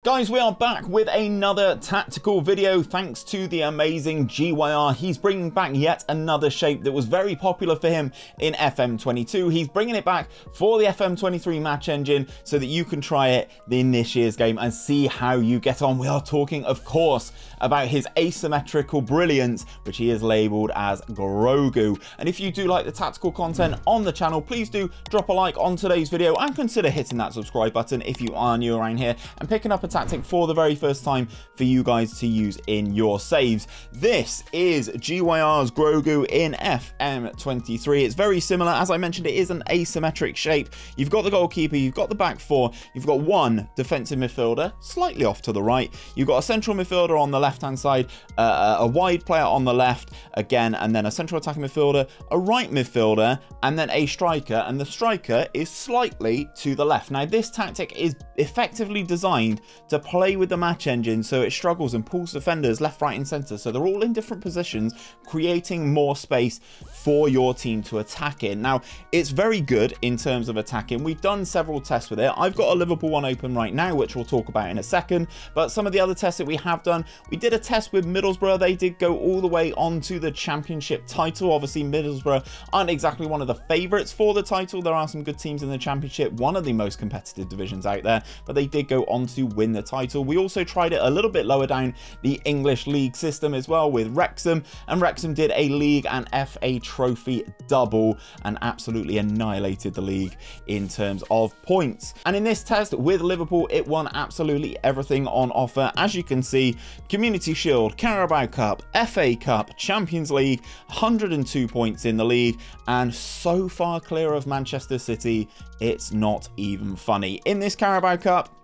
Guys, we are back with another tactical video thanks to the amazing GYR. He's bringing back yet another shape that was very popular for him in FM22. He's bringing it back for the FM23 match engine so that you can try it in this year's game and see how you get on. We are talking, of course, about his asymmetrical brilliance, which he is labelled as Grogu. And if you do like the tactical content on the channel, please do drop a like on today's video and consider hitting that subscribe button if you are new around here and picking up a tactic for the very first time for you guys to use in your saves. This is GYR's Grogu in FM23. It's very similar. As I mentioned, it is an asymmetric shape. You've got the goalkeeper, you've got the back four, you've got one defensive midfielder slightly off to the right, you've got a central midfielder on the left hand side, a wide player on the left again, and then a central attacking midfielder, a right midfielder, and then a striker, and the striker is slightly to the left. Now this tactic is effectively designed to play with the match engine so it struggles and pulls defenders left, right and center, so they're all in different positions, creating more space for your team to attack in. Now it's very good in terms of attacking. We've done several tests with it. I've got a Liverpool one open right now, which we'll talk about in a second, but some of the other tests that we have done, we did a test with Middlesborough. They did go all the way onto the championship title. Obviously Middlesbrough aren't exactly one of the favorites for the title. There are some good teams in the championship, one of the most competitive divisions out there, but they did go on to win the title. We also tried it a little bit lower down the English league system as well with Wrexham, and Wrexham did a league and FA trophy double and absolutely annihilated the league in terms of points. And in this test with Liverpool, it won absolutely everything on offer. As you can see, Community Shield, Carabao Cup, FA Cup, Champions League, 102 points in the league, and so far clear of Manchester City, it's not even funny. In this Carabao Cup,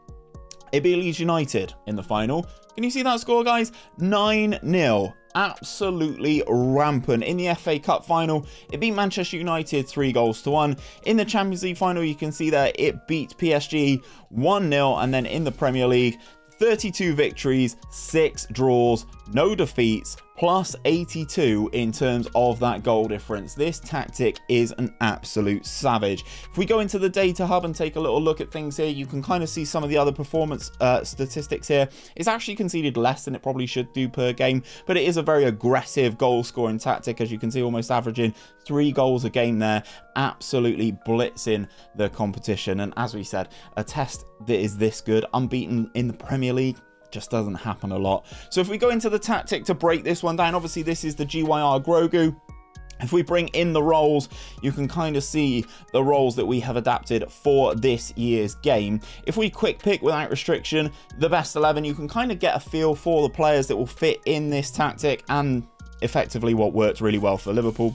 it beat Leeds United in the final. Can you see that score, guys? 9-0. Absolutely rampant. In the FA Cup final, it beat Manchester United 3-1. In the Champions League final, you can see that it beat PSG 1-0. And then in the Premier League, 32 victories, 6 draws, no defeats, plus 82 in terms of that goal difference. This tactic is an absolute savage. If we go into the data hub and take a little look at things here, you can kind of see some of the other performance statistics here. It's actually conceded less than it probably should do per game, but it is a very aggressive goal scoring tactic. As you can see, almost averaging 3 goals a game there, absolutely blitzing the competition. And as we said, a test that is this good, unbeaten in the Premier League, just doesn't happen a lot. So if we go into the tactic to break this one down, obviously this is the GYR Grogu. If we bring in the roles, you can kind of see the roles that we have adapted for this year's game. If we quick pick without restriction the best 11, you can kind of get a feel for the players that will fit in this tactic and effectively what worked really well for Liverpool.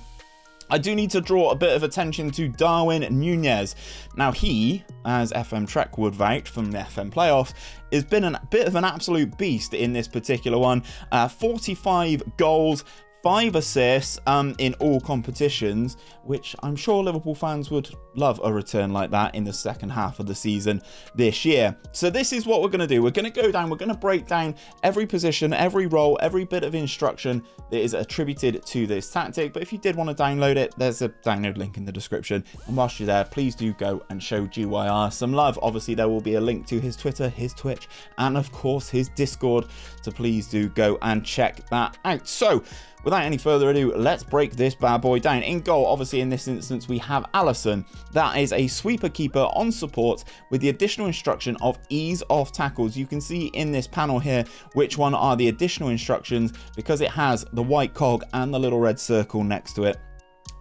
I do need to draw a bit of attention to 𝘼𝙗𝙤𝙪. Now he, as FM23 would vouch from the FM playoffs, has been a bit of an absolute beast in this particular one. 45 goals, 5 assists in all competitions, which I'm sure Liverpool fans would love a return like that in the second half of the season this year. So this is what we're going to do. We're going to go down, we're going to break down every position, every role, every bit of instruction that is attributed to this tactic. But if you did want to download it, there's a download link in the description. And whilst you're there, please do go and show GYR some love. Obviously, there will be a link to his Twitter, his Twitch, and of course his Discord. So please do go and check that out. So without any further ado, let's break this bad boy down. In goal, obviously in this instance, we have Alisson. That is a sweeper keeper on support with the additional instruction of ease off tackles. You can see in this panel here which one are the additional instructions because it has the white cog and the little red circle next to it.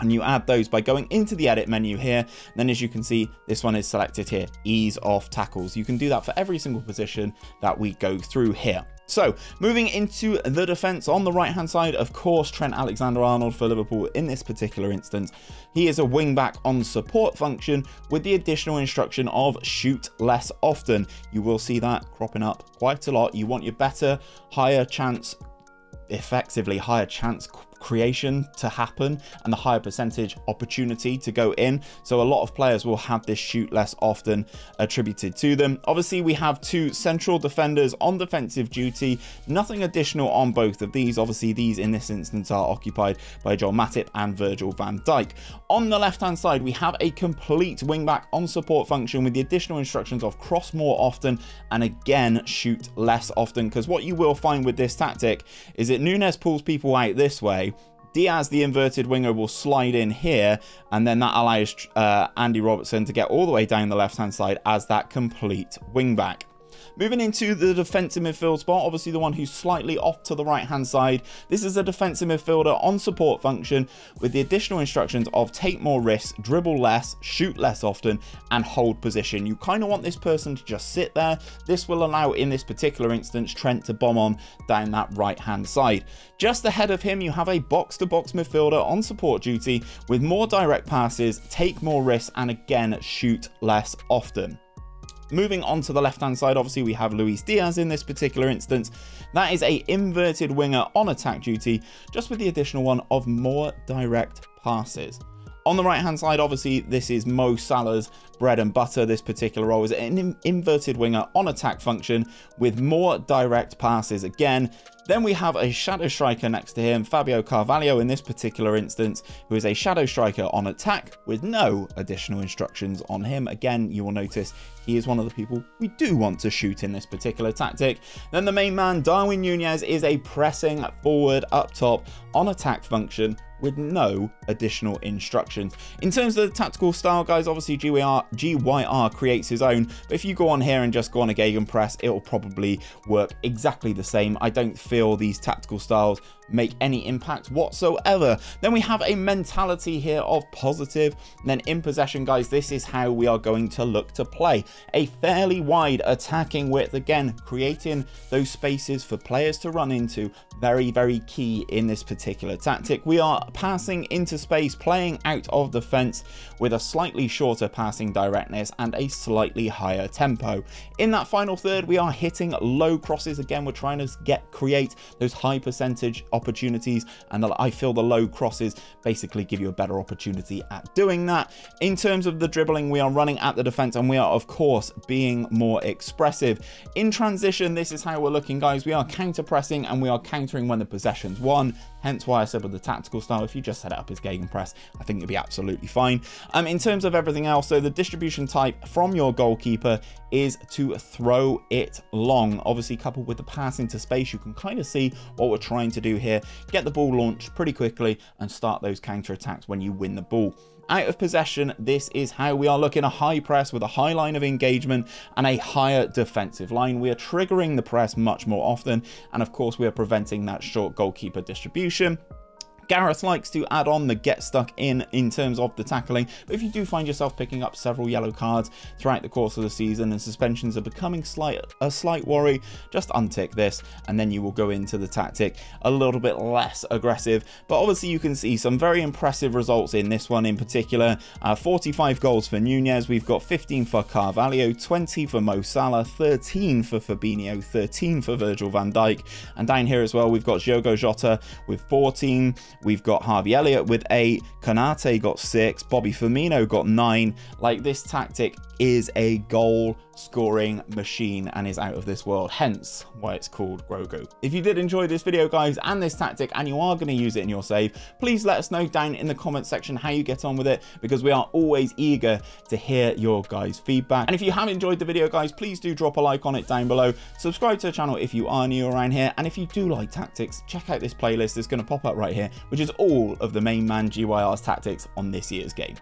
And you add those by going into the edit menu here. Then as you can see, this one is selected here, ease off tackles. You can do that for every single position that we go through here. So moving into the defense on the right hand side, of course, Trent Alexander-Arnold for Liverpool in this particular instance. He is a wing back on support function with the additional instruction of shoot less often. You will see that cropping up quite a lot. You want your better, higher chance, effectively higher chance creation to happen and the higher percentage opportunity to go in. So a lot of players will have this shoot less often attributed to them. Obviously, we have 2 central defenders on defensive duty. Nothing additional on both of these. Obviously, these in this instance are occupied by Joel Matip and Virgil van Dijk. On the left hand side, we have a complete wingback on support function with the additional instructions of cross more often and again shoot less often, because what you will find with this tactic is that Núñez pulls people out this way, Diaz, the inverted winger, will slide in here, and then that allows Andy Robertson to get all the way down the left hand side as that complete wingback. Moving into the defensive midfield spot, obviously the one who's slightly off to the right hand side. This is a defensive midfielder on support function with the additional instructions of take more risks, dribble less, shoot less often, and hold position. You kind of want this person to just sit there. This will allow, in this particular instance, Trent to bomb on down that right hand side. Just ahead of him, you have a box-to-box midfielder on support duty with more direct passes, take more risks, and again, shoot less often. Moving on to the left hand side, obviously we have Luis Diaz in this particular instance. That is a inverted winger on attack duty, just with the additional one of more direct passes. On the right hand side, obviously this is Mo Salah's bread and butter. This particular role is an inverted winger on attack function with more direct passes again. Then we have a shadow striker next to him, Fabio Carvalho in this particular instance, who is a shadow striker on attack with no additional instructions on him. Again, you will notice he is one of the people we do want to shoot in this particular tactic. Then the main man, Darwin Núñez, is a pressing forward up top on attack function with no additional instructions. In terms of the tactical style, guys, obviously GYR creates his own, but if you go on here and just go on a gegenpress, it will probably work exactly the same. I don't feel these tactical styles make any impact whatsoever. Then we have a mentality here of positive. And then in possession, guys, this is how we are going to look to play. A fairly wide attacking width, again, creating those spaces for players to run into. Very, very key in this particular tactic. We are passing into space, playing out of defense with a slightly shorter passing directness and a slightly higher tempo. In that final third, we are hitting low crosses. Again, we're trying to create those high percentage opportunities, and I feel the low crosses basically give you a better opportunity at doing that. In terms of the dribbling, we are running at the defense and we are of course being more expressive. In transition, this is how we're looking, guys. We are counter pressing and we are countering when the possession's won. Hence why I said with the tactical style, if you just set it up as gegenpress, I think you'll be absolutely fine. In terms of everything else, so the distribution type from your goalkeeper is to throw it long. Obviously, coupled with the pass into space, you can kind of see what we're trying to do here. Get the ball launched pretty quickly and start those counter attacks when you win the ball. Out of possession, this is how we are looking: a high press with a high line of engagement and a higher defensive line. We are triggering the press much more often, and of course we are preventing that short goalkeeper distribution. Gareth likes to add on the get stuck in terms of the tackling, but if you do find yourself picking up several yellow cards throughout the course of the season and suspensions are becoming a slight worry, just untick this and then you will go into the tactic a little bit less aggressive. But obviously you can see some very impressive results in this one in particular. 45 goals for Núñez, we've got 15 for Carvalho, 20 for Mo Salah, 13 for Fabinho, 13 for Virgil van Dijk, and down here as well we've got Diogo Jota with 14. We've got Harvey Elliott with 8, Konate got 6, Bobby Firmino got 9. Like, this tactic is a goal scoring machine and is out of this world, hence why it's called Grogu. If you did enjoy this video, guys, and this tactic, and you are going to use it in your save, please let us know down in the comment section how you get on with it, because we are always eager to hear your guys' feedback. And if you have enjoyed the video, guys, please do drop a like on it down below. Subscribe to the channel if you are new around here, and if you do like tactics, check out this playlist that's going to pop up right here, which is all of the main man GYR's tactics on this year's game.